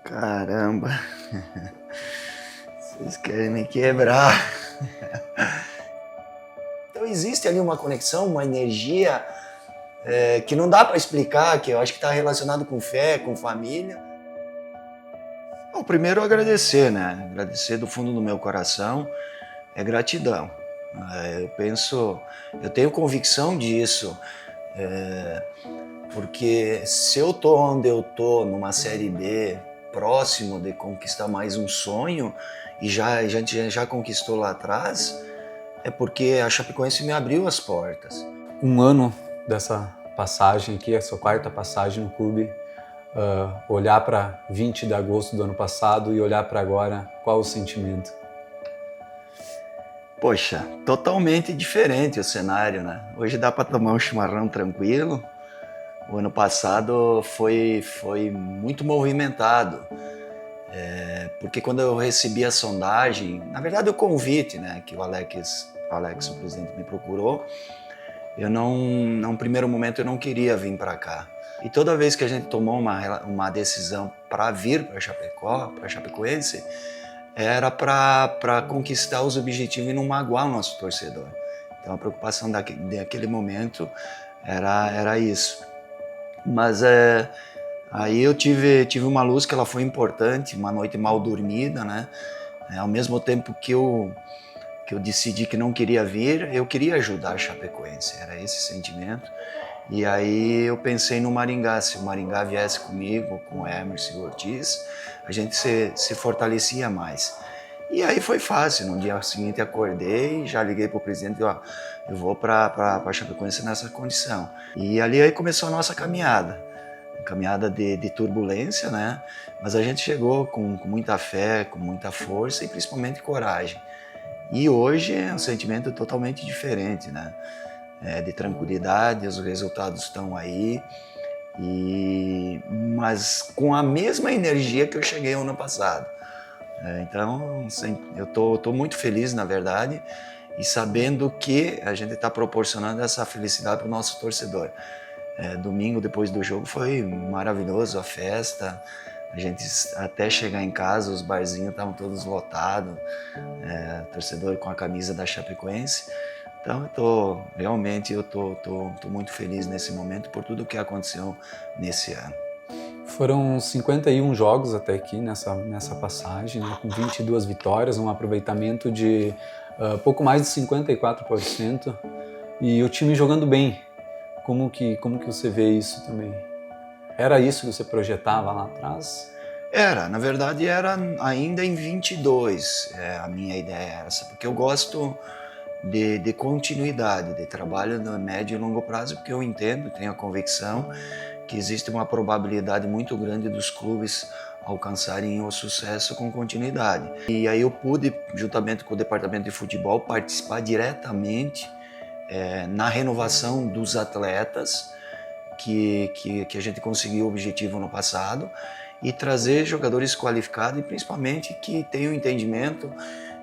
Caramba, vocês querem me quebrar. Então existe ali uma conexão, uma energia que não dá para explicar, que eu acho que está relacionado com fé, com família. Bom, primeiro agradecer, né? Agradecer do fundo do meu coração, é gratidão. Eu tenho convicção disso, porque se eu tô onde eu tô, numa Série B, próximo de conquistar mais um sonho, e a gente já conquistou lá atrás, é porque a Chapecoense me abriu as portas. Um ano dessa passagem aqui, a sua quarta passagem no clube, olhar para 20 de agosto do ano passado e olhar para agora, qual o sentimento? Poxa, totalmente diferente o cenário, né? Hoje dá para tomar um chimarrão tranquilo. O ano passado foi muito movimentado, porque quando eu recebi a sondagem, na verdade o convite, né, que o Alex, o presidente, me procurou, num primeiro momento eu não queria vir para cá. E toda vez que a gente tomou uma decisão para vir para Chapecó, para Chapecoense, era para conquistar os objetivos e não magoar o nosso torcedor. Então a preocupação daquele momento era isso. Mas aí eu tive uma luz que ela foi importante, uma noite mal dormida, né? Ao mesmo tempo que eu decidi que não queria vir, eu queria ajudar a Chapecoense, era esse sentimento. E aí eu pensei no Maringá, se o Maringá viesse comigo, com o Emerson e o Ortiz, a gente se fortalecia mais. E aí foi fácil, no dia seguinte acordei, já liguei para o presidente, ó, eu vou para a Chapecoense nessa condição. E ali aí começou a nossa caminhada de turbulência, né? Mas a gente chegou com muita fé, com muita força e principalmente coragem. E hoje é um sentimento totalmente diferente, né? De tranquilidade, os resultados estão aí, mas com a mesma energia que eu cheguei ano passado. Então, eu tô muito feliz, na verdade, e sabendo que a gente está proporcionando essa felicidade para o nosso torcedor. Domingo, depois do jogo, foi maravilhoso a festa. A gente, até chegar em casa, os barzinhos estavam todos lotados, torcedor com a camisa da Chapecoense. Então, eu tô muito feliz nesse momento por tudo que aconteceu nesse ano. Foram 51 jogos até aqui nessa passagem, né, com 22 vitórias, um aproveitamento de pouco mais de 54%, e o time jogando bem. Como que você vê isso também? Era isso que você projetava lá atrás? Na verdade era ainda em 22, a minha ideia era essa, porque eu gosto de continuidade, de trabalho no médio e longo prazo, porque eu entendo, tenho a convicção que existe uma probabilidade muito grande dos clubes alcançarem o sucesso com continuidade. E aí eu pude, juntamente com o departamento de futebol, participar diretamente na renovação dos atletas, que a gente conseguiu o objetivo no passado, e trazer jogadores qualificados e principalmente que tenham entendimento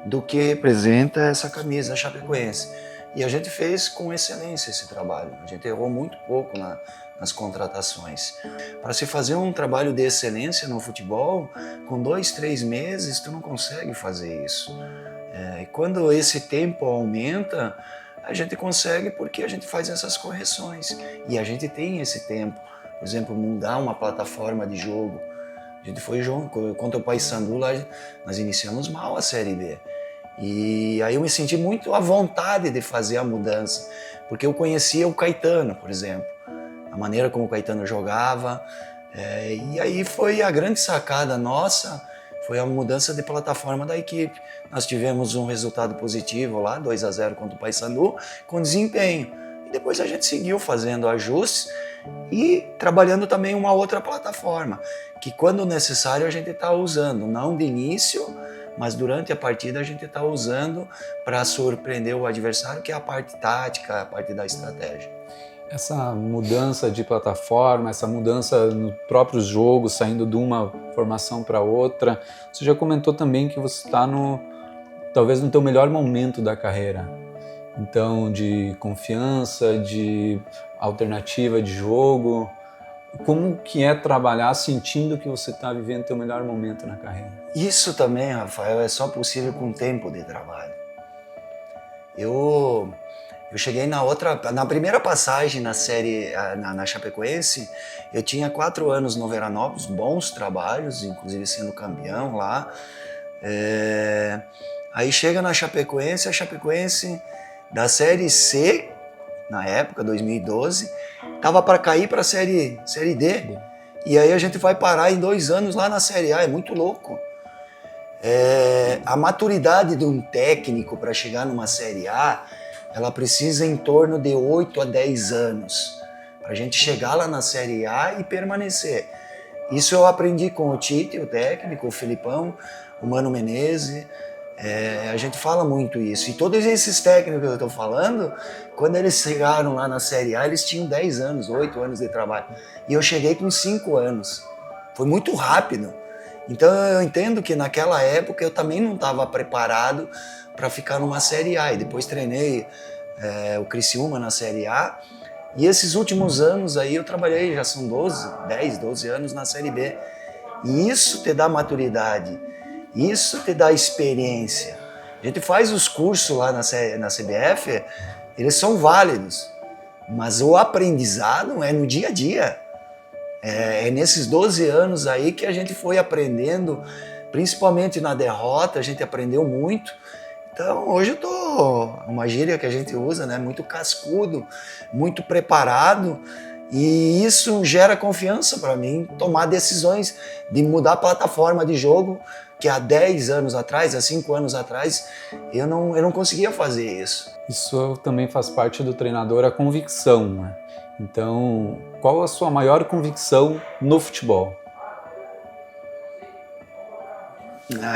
do que representa essa camisa Chapecoense. E a gente fez com excelência esse trabalho. A gente errou muito pouco nas contratações. Para se fazer um trabalho de excelência no futebol, com 2, 3 meses, tu não consegue fazer isso. E quando esse tempo aumenta, a gente consegue porque a gente faz essas correções. E a gente tem esse tempo. Por exemplo, mudar uma plataforma de jogo. A gente foi contra o Paysandu lá, nós iniciamos mal a Série B. E aí eu me senti muito à vontade de fazer a mudança, porque eu conhecia o Caetano, por exemplo, a maneira como o Caetano jogava, e aí foi a grande sacada nossa, foi a mudança de plataforma da equipe. Nós tivemos um resultado positivo lá, 2-0 contra o Paysandu, com desempenho. E depois a gente seguiu fazendo ajustes e trabalhando também uma outra plataforma, que quando necessário a gente está usando, não de início, mas durante a partida a gente está usando para surpreender o adversário, que é a parte tática, a parte da estratégia. Essa mudança de plataforma, essa mudança no próprio jogo, saindo de uma formação para outra, você já comentou também que você está talvez no teu melhor momento da carreira. Então, de confiança, de alternativa de jogo, Como que é trabalhar sentindo que você está vivendo o teu melhor momento na carreira? Isso também, Rafael, é só possível com tempo de trabalho. Eu cheguei na primeira passagem na série, na Chapecoense, eu tinha 4 anos no Veranópolis, bons trabalhos, inclusive sendo campeão lá. Aí chega na Chapecoense, a Chapecoense da série C, na época, 2012, estava para cair para a série D. E aí a gente vai parar em 2 anos lá na série A, é muito louco. A maturidade de um técnico para chegar numa série A, ela precisa em torno de 8 a 10 anos para a gente chegar lá na série A e permanecer. Isso eu aprendi com o Tite, o técnico, o Filipão, o Mano Menezes. A gente fala muito isso. E todos esses técnicos que eu estou falando, quando eles chegaram lá na série A, eles tinham 10 anos, 8 anos de trabalho. E eu cheguei com 5 anos. Foi muito rápido. Então eu entendo que naquela época eu também não estava preparado para ficar numa série A. E depois treinei o Criciúma na série A. E esses últimos anos aí eu trabalhei, já são 10, 12 anos na série B. E isso te dá maturidade. Isso te dá experiência. A gente faz os cursos lá na CBF, eles são válidos, mas o aprendizado é no dia a dia. É nesses 12 anos aí que a gente foi aprendendo, principalmente na derrota, a gente aprendeu muito. Então hoje eu tô, uma gíria que a gente usa, né, muito cascudo, muito preparado, e isso gera confiança para mim tomar decisões de mudar a plataforma de jogo, que há 10 anos atrás, há 5 anos atrás, eu não conseguia fazer isso. Isso também faz parte do treinador, a convicção, né? Então, qual a sua maior convicção no futebol?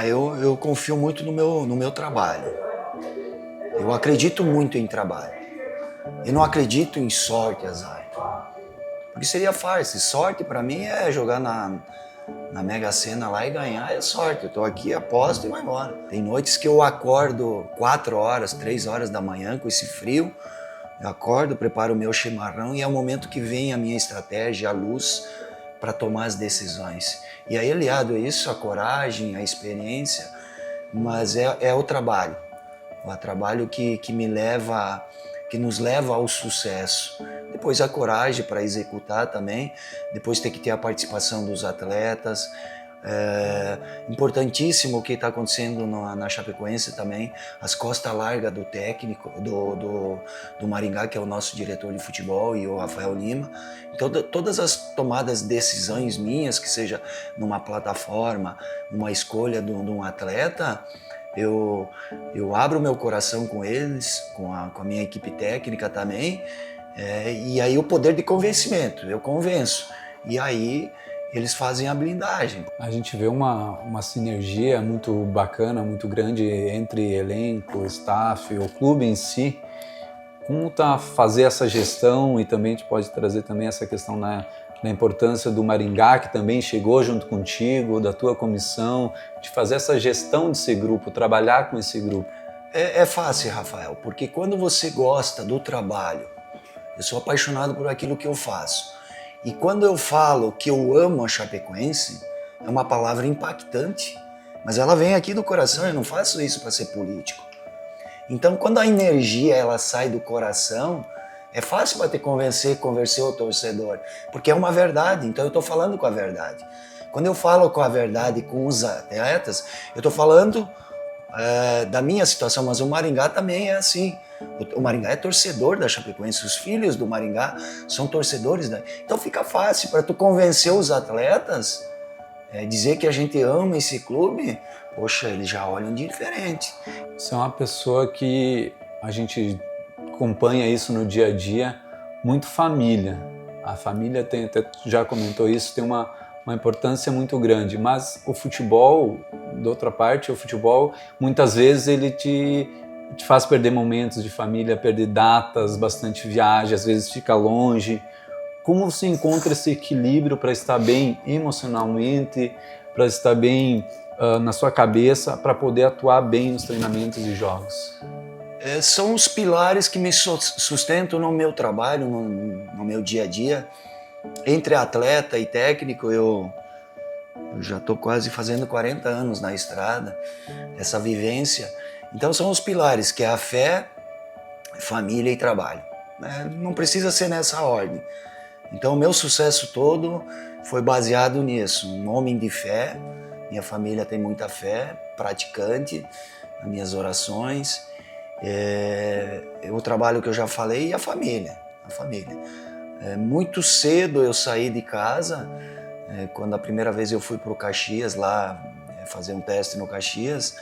Eu confio muito no meu trabalho. Eu acredito muito em trabalho. Eu não acredito em sorte, azar. Porque seria farsa. Sorte para mim é jogar na Mega Sena lá e ganhar, é sorte. Eu tô aqui, aposto e vou embora. Tem noites que eu acordo 4 horas, 3 horas da manhã com esse frio. Eu acordo, preparo o meu chimarrão e é o momento que vem a minha estratégia, a luz, para tomar as decisões. E aí, aliado a isso, a coragem, a experiência, mas é o trabalho. O trabalho que nos leva ao sucesso. Depois a coragem para executar também, depois tem que ter a participação dos atletas. Importantíssimo o que está acontecendo na Chapecoense também, as costas largas do técnico, do Maringá, que é o nosso diretor de futebol, e o Rafael Lima. Então, todas as tomadas de decisões minhas, que seja numa plataforma, uma escolha de um atleta, eu abro meu coração com eles, com a minha equipe técnica também, e aí o poder de convencimento, eu convenço, e aí eles fazem a blindagem. A gente vê uma sinergia muito bacana, muito grande entre elenco, staff, o clube em si. Como tá fazer essa gestão, e também a gente pode trazer também essa questão da importância do Maringá, que também chegou junto contigo, da tua comissão, de fazer essa gestão desse grupo, trabalhar com esse grupo? É fácil, Rafael, porque quando você gosta do trabalho, eu sou apaixonado por aquilo que eu faço. E quando eu falo que eu amo a Chapecoense, é uma palavra impactante, mas ela vem aqui do coração, eu não faço isso para ser político. Então, quando a energia ela sai do coração, é fácil para te convencer o torcedor, porque é uma verdade, então eu estou falando com a verdade. Quando eu falo com a verdade com os atletas, eu estou falando da minha situação, mas o Maringá também é assim. O Maringá é torcedor da Chapecoense, os filhos do Maringá são torcedores Então fica fácil para tu convencer os atletas, dizer que a gente ama esse clube, poxa, eles já olham diferente. Você é uma pessoa que a gente acompanha isso no dia a dia, muito família. A família tem, até já comentou isso, tem uma importância muito grande, mas o futebol, de outra parte, o futebol muitas vezes ele te faz perder momentos de família, perder datas, bastante viagem, às vezes fica longe. Como você encontra esse equilíbrio para estar bem emocionalmente, para estar bem na sua cabeça, para poder atuar bem nos treinamentos e jogos? São os pilares que me sustentam no meu trabalho, no meu dia a dia. entre atleta e técnico, eu já estou quase fazendo 40 anos na estrada, essa vivência. Então são os pilares, que é a fé, família e trabalho. Não precisa ser nessa ordem. Então o meu sucesso todo foi baseado nisso, um homem de fé, minha família tem muita fé, praticante, nas minhas orações, o trabalho que eu já falei e a família. Muito cedo eu saí de casa, quando a primeira vez eu fui para o Caxias, lá fazer um teste no Caxias,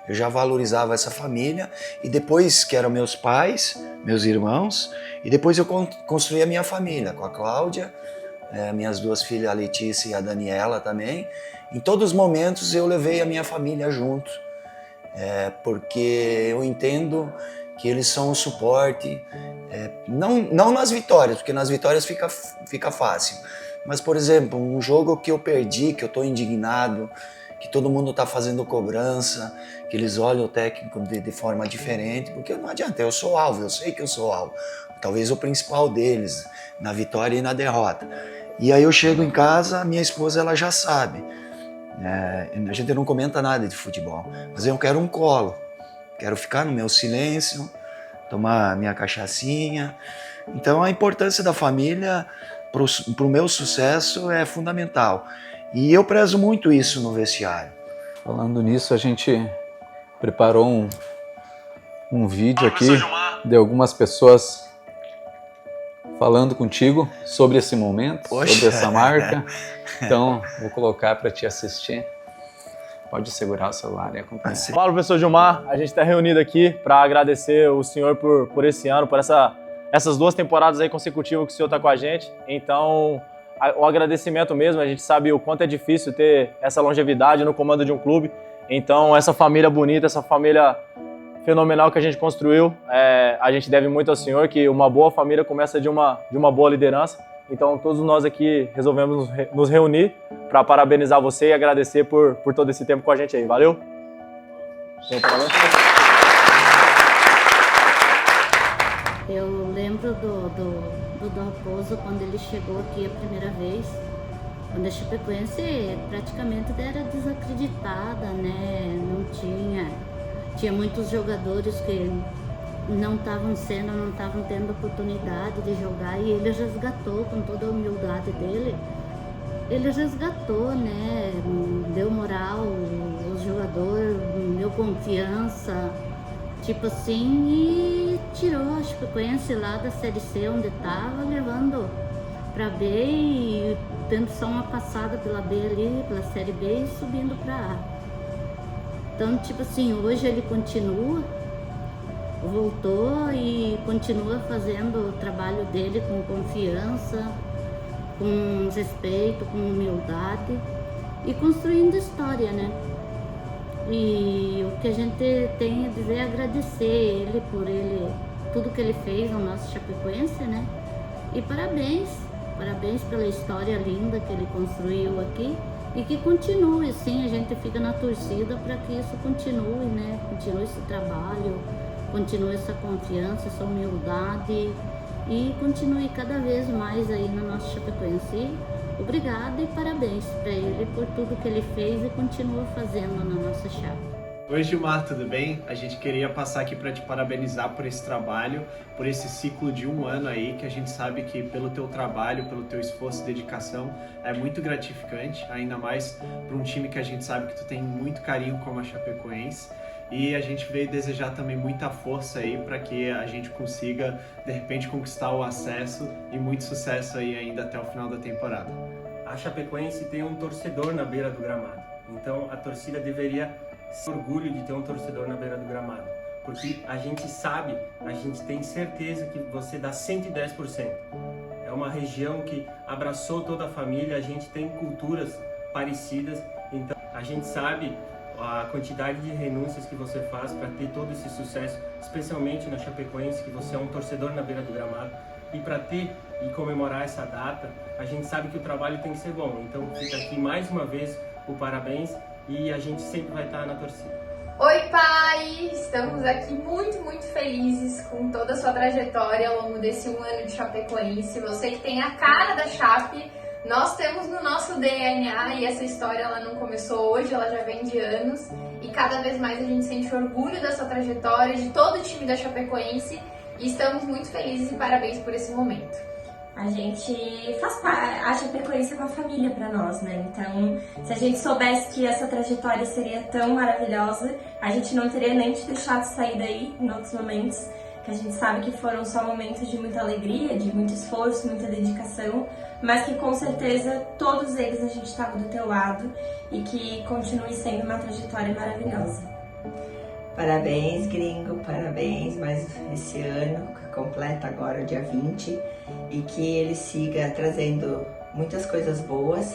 eu já valorizava essa família, e depois que eram meus pais, meus irmãos, e depois eu construí a minha família, com a Cláudia, minhas duas filhas, a Letícia e a Daniela também. Em todos os momentos eu levei a minha família junto, porque eu entendo que eles são o suporte, não nas vitórias, porque nas vitórias fica fácil, mas, por exemplo, um jogo que eu perdi, que eu estou indignado, que todo mundo está fazendo cobrança, que eles olham o técnico de forma diferente, porque não adianta, eu sou alvo, eu sei que eu sou alvo, talvez o principal deles, na vitória e na derrota. E aí eu chego em casa, minha esposa ela já sabe, a gente não comenta nada de futebol, mas eu quero um colo, quero ficar no meu silêncio, tomar minha cachaçinha. Então a importância da família para o meu sucesso é fundamental. E eu prezo muito isso no vestiário. Falando nisso, a gente preparou um vídeo aqui de algumas pessoas falando contigo sobre esse momento, sobre essa marca. Então, vou colocar para te assistir. Pode segurar o celular e acompanhar. Fala, professor Gilmar. A gente está reunido aqui para agradecer o senhor por esse ano, por essas 2 temporadas aí consecutivas que o senhor está com a gente. Então, o agradecimento mesmo, a gente sabe o quanto é difícil ter essa longevidade no comando de um clube. Então, essa família bonita, essa família fenomenal que a gente construiu, a gente deve muito ao senhor, que uma boa família começa de uma boa liderança. Então, todos nós aqui resolvemos nos reunir para parabenizar você e agradecer por todo esse tempo com a gente aí. Valeu? Eu lembro do Raposo quando ele chegou aqui a primeira vez, quando a Chapecoense praticamente era desacreditada, né? Não tinha muitos jogadores que não estavam tendo oportunidade de jogar, e ele resgatou com toda a humildade dele. Ele resgatou, né? Deu moral aos jogadores, deu confiança, tipo assim, e tirou a Chapecoense lá da Série C onde estava, levando para B e tendo só uma passada pela B ali, pela Série B, e subindo para A. Então, tipo assim, hoje ele voltou e continua fazendo o trabalho dele com confiança, com respeito, com humildade e construindo história, né? E o que a gente tem a dizer é agradecer ele por tudo que ele fez no nosso Chapecoense, né? E parabéns pela história linda que ele construiu aqui, e que continue assim, a gente fica na torcida para que isso continue, né? Continue esse trabalho, continue essa confiança, essa humildade, e continue cada vez mais aí no nosso Chapecoense. Obrigada e parabéns para ele por tudo que ele fez e continua fazendo na nossa chapa. Oi, Gilmar, tudo bem? A gente queria passar aqui para te parabenizar por esse trabalho, por esse ciclo de 1 ano aí, que a gente sabe que pelo teu trabalho, pelo teu esforço e dedicação, é muito gratificante, ainda mais para um time que a gente sabe que tu tem muito carinho como a Chapecoense. E a gente veio desejar também muita força aí para que a gente consiga, de repente, conquistar o acesso, e muito sucesso aí ainda até o final da temporada. A Chapecoense tem um torcedor na beira do gramado, então a torcida deveria ter orgulho de ter um torcedor na beira do gramado, porque a gente sabe, a gente tem certeza que você dá 110%. É uma região que abraçou toda a família, a gente tem culturas parecidas, então a gente sabe a quantidade de renúncias que você faz para ter todo esse sucesso, especialmente na Chapecoense, que você é um torcedor na beira do gramado. E para ter e comemorar essa data, a gente sabe que o trabalho tem que ser bom. Então fica aqui mais uma vez o parabéns, e a gente sempre vai estar na torcida. Oi, pai! aí, estamos aqui muito felizes com toda a sua trajetória ao longo desse 1 ano de Chapecoense. Você que tem a cara da Chape, nós temos no nosso DNA, e essa história ela não começou hoje, ela já vem de anos. E cada vez mais a gente sente orgulho dessa trajetória, de todo o time da Chapecoense. E estamos muito felizes e parabéns por esse momento. A gente faz parte, a Chapecoense é uma família para nós, né? Então, se a gente soubesse que essa trajetória seria tão maravilhosa, a gente não teria nem te deixado sair daí em outros momentos, que a gente sabe que foram só momentos de muita alegria, de muito esforço, muita dedicação, mas que com certeza todos eles a gente estava do teu lado e que continue sendo uma trajetória maravilhosa. Parabéns, gringo, parabéns mais esse ano, que completa agora o dia 20, e que ele siga trazendo muitas coisas boas.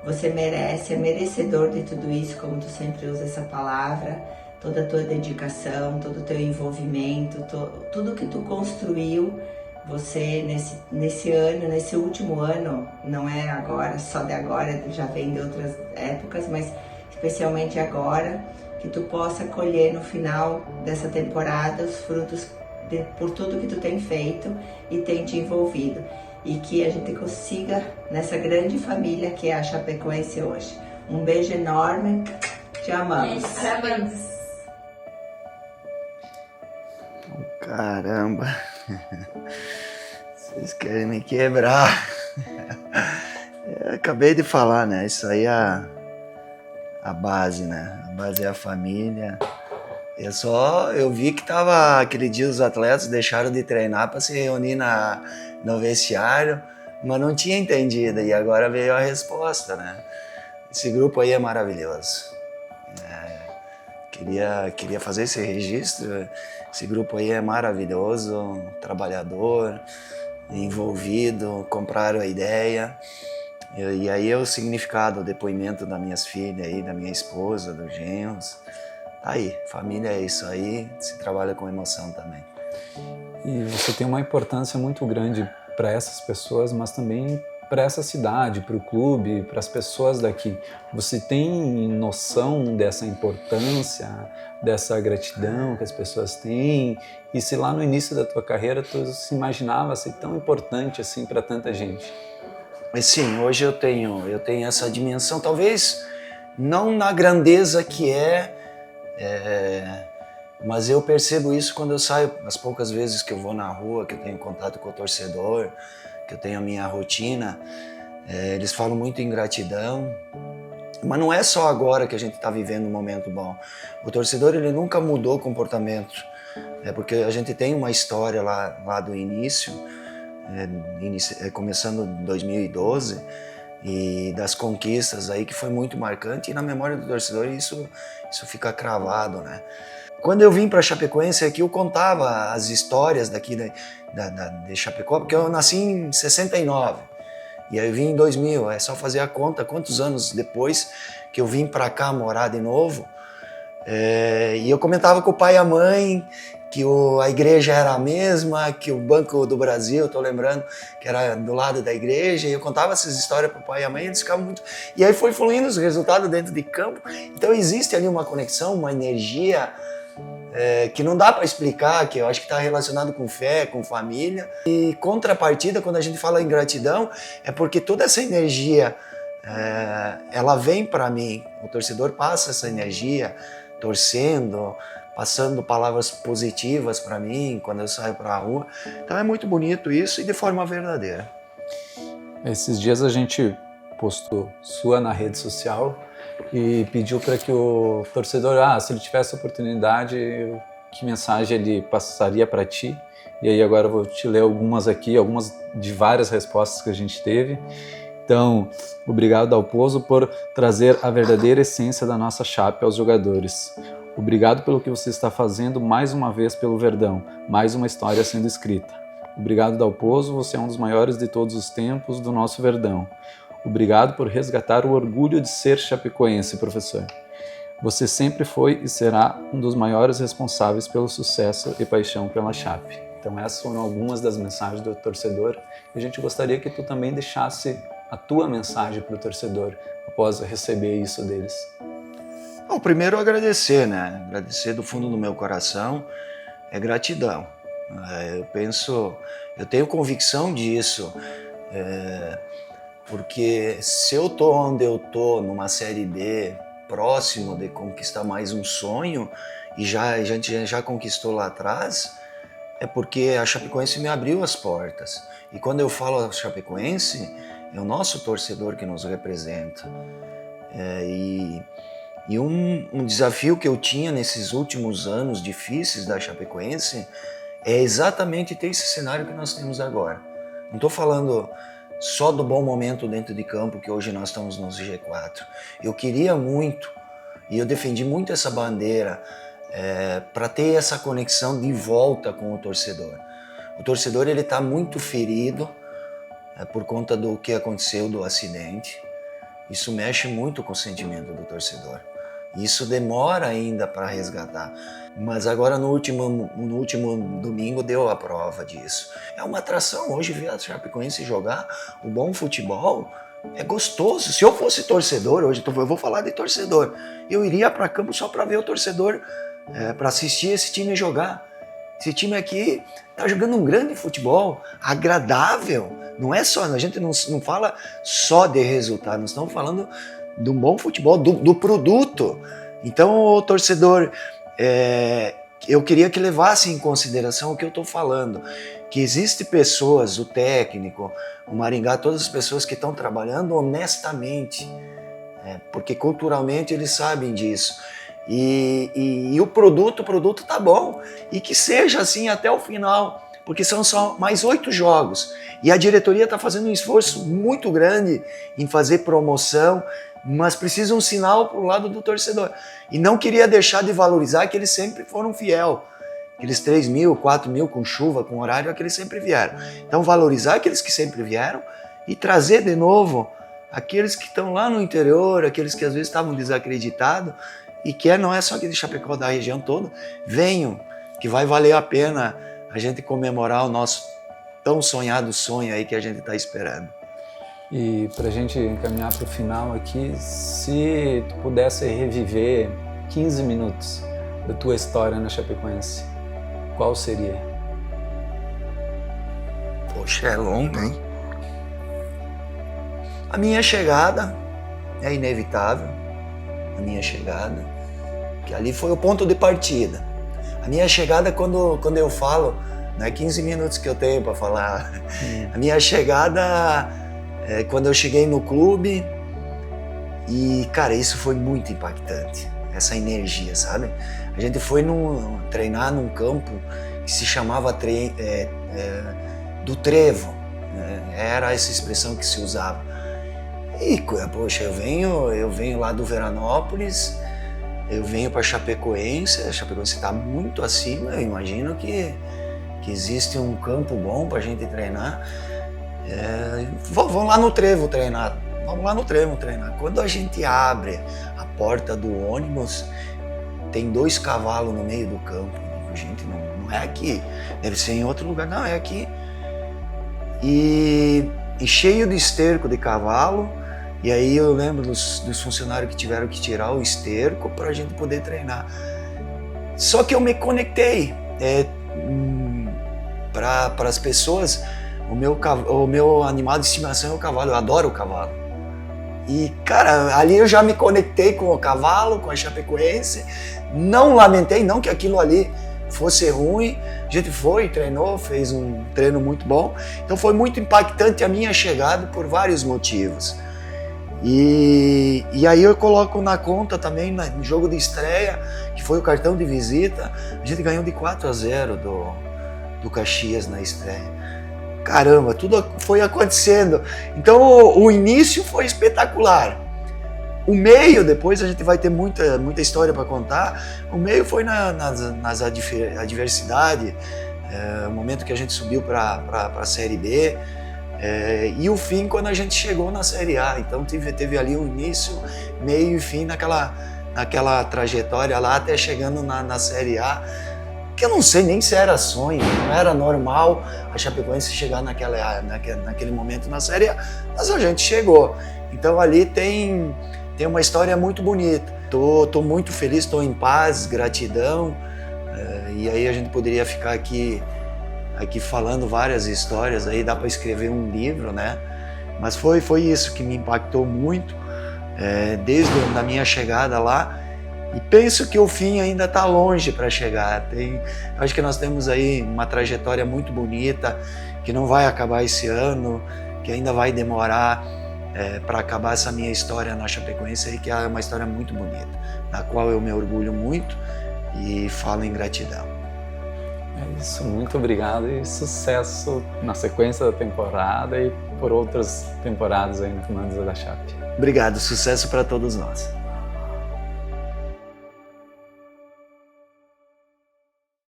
Você merece, é merecedor de tudo isso, como tu sempre usa essa palavra, toda a tua dedicação, todo o teu envolvimento, tudo que tu construiu, você nesse ano, nesse último ano, não é agora, só de agora, já vem de outras épocas, mas especialmente agora, que tu possa colher no final dessa temporada os frutos por tudo que tu tem feito e tem te envolvido. E que a gente consiga nessa grande família que é a Chapecoense hoje. Um beijo enorme, te amamos. Parabéns. Caramba, vocês querem me quebrar. Eu acabei de falar, né? Isso aí é a base, né? A base é a família. Eu vi que tava aquele dia os atletas deixaram de treinar para se reunir no vestiário, mas não tinha entendido, e agora veio a resposta, né? Esse grupo aí é maravilhoso. Queria fazer esse registro. Esse grupo aí é maravilhoso, trabalhador, envolvido, compraram a ideia. E aí é o significado, o depoimento das minhas filhas aí, da minha esposa, dos genros. Tá aí, família é isso aí, se trabalha com emoção também. E você tem uma importância muito grande para essas pessoas, mas também para essa cidade, para o clube, para as pessoas daqui. Você tem noção dessa importância, dessa gratidão que as pessoas têm? E se lá no início da tua carreira tu se imaginava ser tão importante assim para tanta gente? Mas sim, hoje eu tenho essa dimensão, talvez não na grandeza que mas eu percebo isso quando eu saio, as poucas vezes que eu vou na rua, que eu tenho contato com o torcedor, que eu tenho a minha rotina, eles falam muito em gratidão, mas não é só agora que a gente está vivendo um momento bom. O torcedor ele nunca mudou o comportamento, porque a gente tem uma história lá do início, começando em 2012, e das conquistas aí que foi muito marcante, e na memória do torcedor isso fica cravado, né? Quando eu vim para Chapecoense aqui, eu contava as histórias daqui de Chapecó, porque eu nasci em 69, e aí eu vim em 2000, é só fazer a conta quantos anos depois que eu vim para cá morar de novo, e eu comentava com o pai e a mãe que a igreja era a mesma, que o Banco do Brasil, estou lembrando, que era do lado da igreja, e eu contava essas histórias para o pai e a mãe, e eles ficavam muito... E aí foi fluindo os resultados dentro de campo, então existe ali uma conexão, uma energia que não dá para explicar, que eu acho que está relacionado com fé, com família. E contrapartida, quando a gente fala em gratidão, é porque toda essa energia, ela vem para mim, o torcedor passa essa energia, torcendo, passando palavras positivas para mim quando eu saio para a rua. Então é muito bonito isso e de forma verdadeira. Esses dias a gente postou sua na rede social e pediu para que o torcedor, se ele tivesse oportunidade, que mensagem ele passaria para ti. E aí agora eu vou te ler algumas aqui, algumas de várias respostas que a gente teve. Então, obrigado Dalpozo por trazer a verdadeira essência da nossa Chape aos jogadores. Obrigado pelo que você está fazendo mais uma vez pelo Verdão, mais uma história sendo escrita. Obrigado Dalpozo, você é um dos maiores de todos os tempos do nosso Verdão. Obrigado por resgatar o orgulho de ser chapecoense, professor. Você sempre foi e será um dos maiores responsáveis pelo sucesso e paixão pela Chape. Então essas foram algumas das mensagens do torcedor e a gente gostaria que tu também deixasse a tua mensagem para o torcedor após receber isso deles. Bom, primeiro agradecer, né? Agradecer do fundo do meu coração, é gratidão. Eu tenho convicção disso, porque se eu tô onde eu tô, numa Série B, próximo de conquistar mais um sonho, e a gente já conquistou lá atrás, é porque a Chapecoense me abriu as portas. E quando eu falo a Chapecoense, é o nosso torcedor que nos representa. E um desafio que eu tinha nesses últimos anos difíceis da Chapecoense é exatamente ter esse cenário que nós temos agora. Não estou falando só do bom momento dentro de campo, que hoje nós estamos no G4. Eu queria muito, e eu defendi muito essa bandeira, para ter essa conexão de volta com o torcedor. O torcedor ele está muito ferido por conta do que aconteceu, do acidente. Isso mexe muito com o sentimento do torcedor. Isso demora ainda para resgatar. Mas agora no último domingo deu a prova disso. É uma atração hoje ver a Chapecoense jogar o bom futebol. É gostoso. Se eu fosse torcedor, hoje eu vou falar de torcedor, eu iria para campo só para ver o torcedor, para assistir esse time jogar. Esse time aqui está jogando um grande futebol, agradável. Não é só, a gente não fala só de resultado, nós estamos falando de um bom futebol, do produto. Então, o torcedor, eu queria que levasse em consideração o que eu estou falando, que existem pessoas, o técnico, o Maringá, todas as pessoas que estão trabalhando honestamente, porque culturalmente eles sabem disso. E o produto tá bom, e que seja assim até o final, porque são só mais 8 jogos, e a diretoria está fazendo um esforço muito grande em fazer promoção, mas precisa um sinal para o lado do torcedor, e não queria deixar de valorizar que eles sempre foram fiel, aqueles 3 mil, 4 mil com chuva, com horário, aqueles sempre vieram. Então valorizar aqueles que sempre vieram e trazer de novo aqueles que estão lá no interior, aqueles que às vezes estavam desacreditados, e que não é só aqui de Chapecó, da região toda, venham, que vai valer a pena a gente comemorar o nosso tão sonhado sonho aí que a gente está esperando. E para a gente encaminhar para o final aqui, se tu pudesse reviver 15 minutos da tua história na Chapecoense, qual seria? Poxa, é longo, hein? A minha chegada é inevitável. A minha chegada, que ali foi o ponto de partida. A minha chegada, quando eu falo, não é 15 minutos que eu tenho para falar. A minha chegada é quando eu cheguei no clube e, cara, isso foi muito impactante, essa energia, sabe? A gente foi treinar num campo que se chamava do Trevo, era essa expressão que se usava. E, poxa, eu venho lá do Veranópolis, eu venho para Chapecoense, a Chapecoense está muito acima, eu imagino que existe um campo bom para a gente treinar. Vamos lá no Trevo treinar, Quando a gente abre a porta do ônibus, tem 2 cavalos no meio do campo. Eu digo, gente, não é aqui, deve ser em outro lugar, não, é aqui. E cheio de esterco de cavalo. E aí eu lembro dos funcionários que tiveram que tirar o esterco para a gente poder treinar. Só que eu me conectei para as pessoas. O meu animal de estimação é o cavalo, eu adoro o cavalo. E, cara, ali eu já me conectei com o cavalo, com a Chapecoense. Não lamentei, não que aquilo ali fosse ruim. A gente foi, treinou, fez um treino muito bom. Então foi muito impactante a minha chegada por vários motivos. E aí eu coloco na conta também, no jogo de estreia, que foi o cartão de visita, a gente ganhou de 4-0 do Caxias na estreia. Caramba, tudo foi acontecendo. Então o início foi espetacular. O meio, depois a gente vai ter muita história para contar. O meio foi nas adversidades, o momento que a gente subiu para a Série B. E o fim quando a gente chegou na Série A, então teve ali um início, meio e fim naquela trajetória lá até chegando na Série A, que eu não sei nem se era sonho, não era normal a Chapecoense chegar naquele momento na Série A, mas a gente chegou. Então ali tem uma história muito bonita. tô muito feliz, estou em paz, gratidão. E aí a gente poderia ficar aqui falando várias histórias, aí dá para escrever um livro, né? Mas foi isso que me impactou muito, desde a minha chegada lá. E penso que o fim ainda está longe para chegar. Acho que nós temos aí uma trajetória muito bonita, que não vai acabar esse ano, que ainda vai demorar para acabar essa minha história na Chapecoense, que é uma história muito bonita, da qual eu me orgulho muito e falo em gratidão. É isso, muito obrigado e sucesso na sequência da temporada e por outras temporadas aí no comando da Chape. Obrigado, sucesso para todos nós.